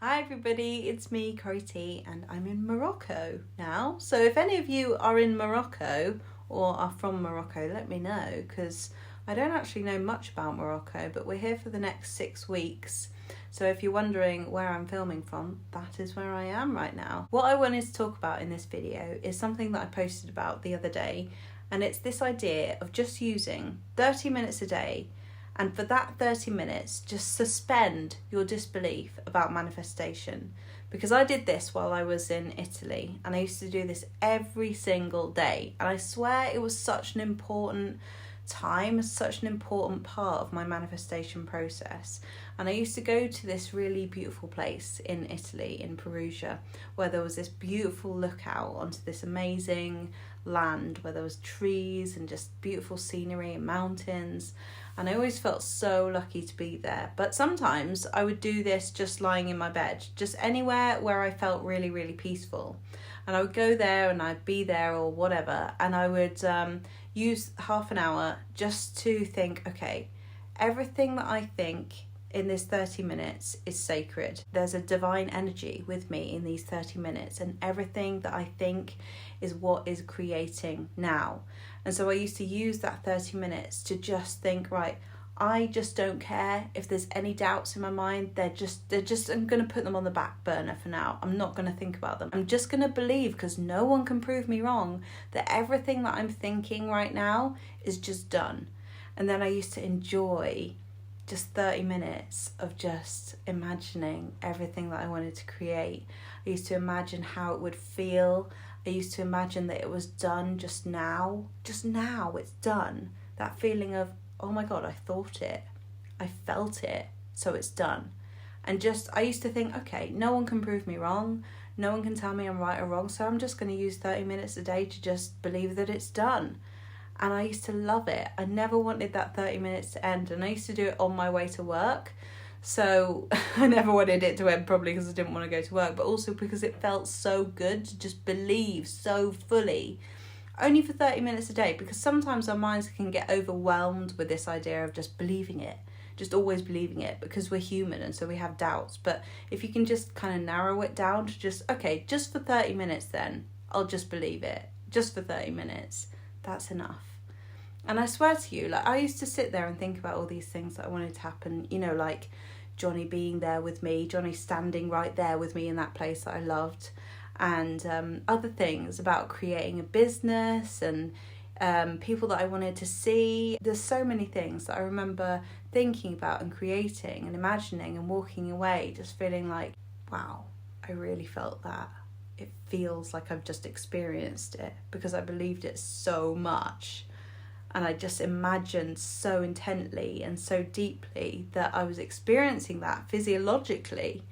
Hi everybody, it's me, Corey T, and I'm in Morocco now. So if any of you are in Morocco or are from Morocco, let me know, because I don't actually know much about Morocco, but we're here for the next 6 weeks. So if you're wondering where I'm filming from, that is where I am right now. What I wanted to talk about in this video is something that I posted about the other day, and it's this idea of just using 30 minutes a day, and for that 30 minutes, just suspend your disbelief about manifestation. Because I did this while I was in Italy, and I used to do this every single day. And I swear it was such an important time, such an important part of my manifestation process. And I used to go to this really beautiful place in Italy, in Perugia, where there was this beautiful lookout onto this amazing land where there was trees and just beautiful scenery and mountains. And I always felt so lucky to be there. But sometimes I would do this just lying in my bed, just anywhere where I felt really, really peaceful. And I would go there and I'd be there or whatever. And I would use half an hour just to think, okay, everything that I think in this 30 minutes is sacred. There's a divine energy with me in these 30 minutes, and everything that I think is what is creating now. And so I used to use that 30 minutes to just think, right, I just don't care if there's any doubts in my mind. They're just I'm going to put them on the back burner for now. I'm not going to think about them. I'm just going to believe, because no one can prove me wrong, that everything that I'm thinking right now is just done. And then I used to enjoy just 30 minutes of just imagining everything that I wanted to create. I used to imagine how it would feel. I used to imagine that it was done just now. Just now, it's done. That feeling of, oh my God, I thought it. I felt it, so it's done. And I used to think, okay, no one can prove me wrong. No one can tell me I'm right or wrong, so I'm just going to use 30 minutes a day to just believe that it's done. And I used to love it. I never wanted that 30 minutes to end. And I used to do it on my way to work. So I never wanted it to end, probably because I didn't want to go to work, but also because it felt so good to just believe so fully. Only for 30 minutes a day, because sometimes our minds can get overwhelmed with this idea of just believing it. Just always believing it, because we're human and so we have doubts. But if you can just kind of narrow it down to just, okay, just for 30 minutes then, I'll just believe it. Just for 30 minutes. That's enough. And I swear to you, I used to sit there and think about all these things that I wanted to happen, like Johnny being there with me, Johnny standing right there with me in that place that I loved, and other things about creating a business and people that I wanted to see. There's so many things that I remember thinking about and creating and imagining and walking away, just feeling like, wow, I really felt that. It feels like I've just experienced it because I believed it so much. And I just imagined so intently and so deeply that I was experiencing that physiologically.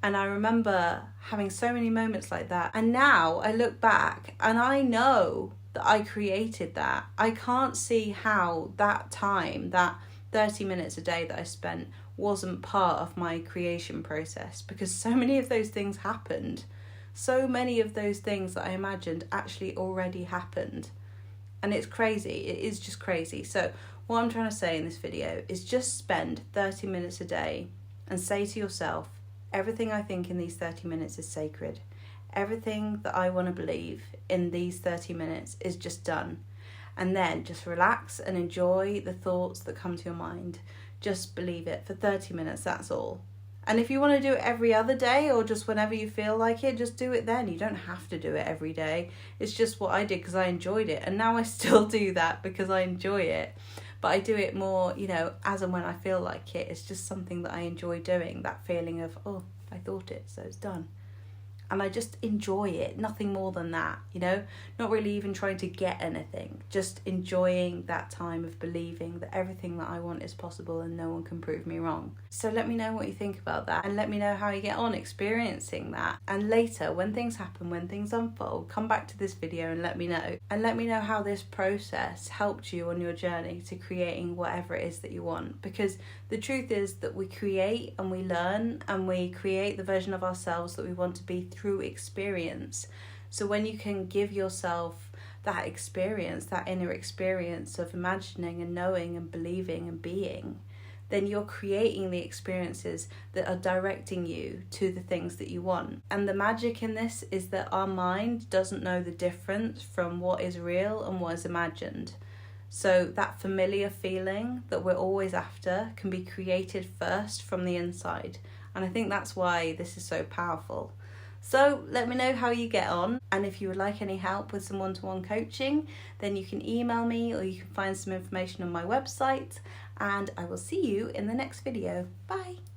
And I remember having so many moments like that. And now I look back and I know that I created that. I can't see how that time, that 30 minutes a day that I spent, wasn't part of my creation process, because so many of those things happened. So many of those things that I imagined actually already happened. And it's crazy. It is just crazy. So what I'm trying to say in this video is just spend 30 minutes a day and say to yourself, everything I think in these 30 minutes is sacred. Everything that I want to believe in these 30 minutes is just done. And then just relax and enjoy the thoughts that come to your mind. Just believe it for 30 minutes, that's all. And if you want to do it every other day or just whenever you feel like it, just do it then. You don't have to do it every day. It's just what I did because I enjoyed it. And now I still do that because I enjoy it. But I do it more, as and when I feel like it. It's just something that I enjoy doing. That feeling of, oh, I thought it, so it's done. And I just enjoy it, nothing more than that, not really even trying to get anything, just enjoying that time of believing that everything that I want is possible and no one can prove me wrong. So let me know what you think about that, and let me know how you get on experiencing that. And later, when things happen, when things unfold, come back to this video and let me know. And let me know how this process helped you on your journey to creating whatever it is that you want. Because the truth is that we create and we learn and we create the version of ourselves that we want to be through experience. So when you can give yourself that experience, that inner experience of imagining and knowing and believing and being, then you're creating the experiences that are directing you to the things that you want. And the magic in this is that our mind doesn't know the difference from what is real and what is imagined. So that familiar feeling that we're always after can be created first from the inside. And I think that's why this is so powerful. So let me know how you get on, and if you would like any help with some one-to-one coaching, then you can email me or you can find some information on my website, and I will see you in the next video. Bye!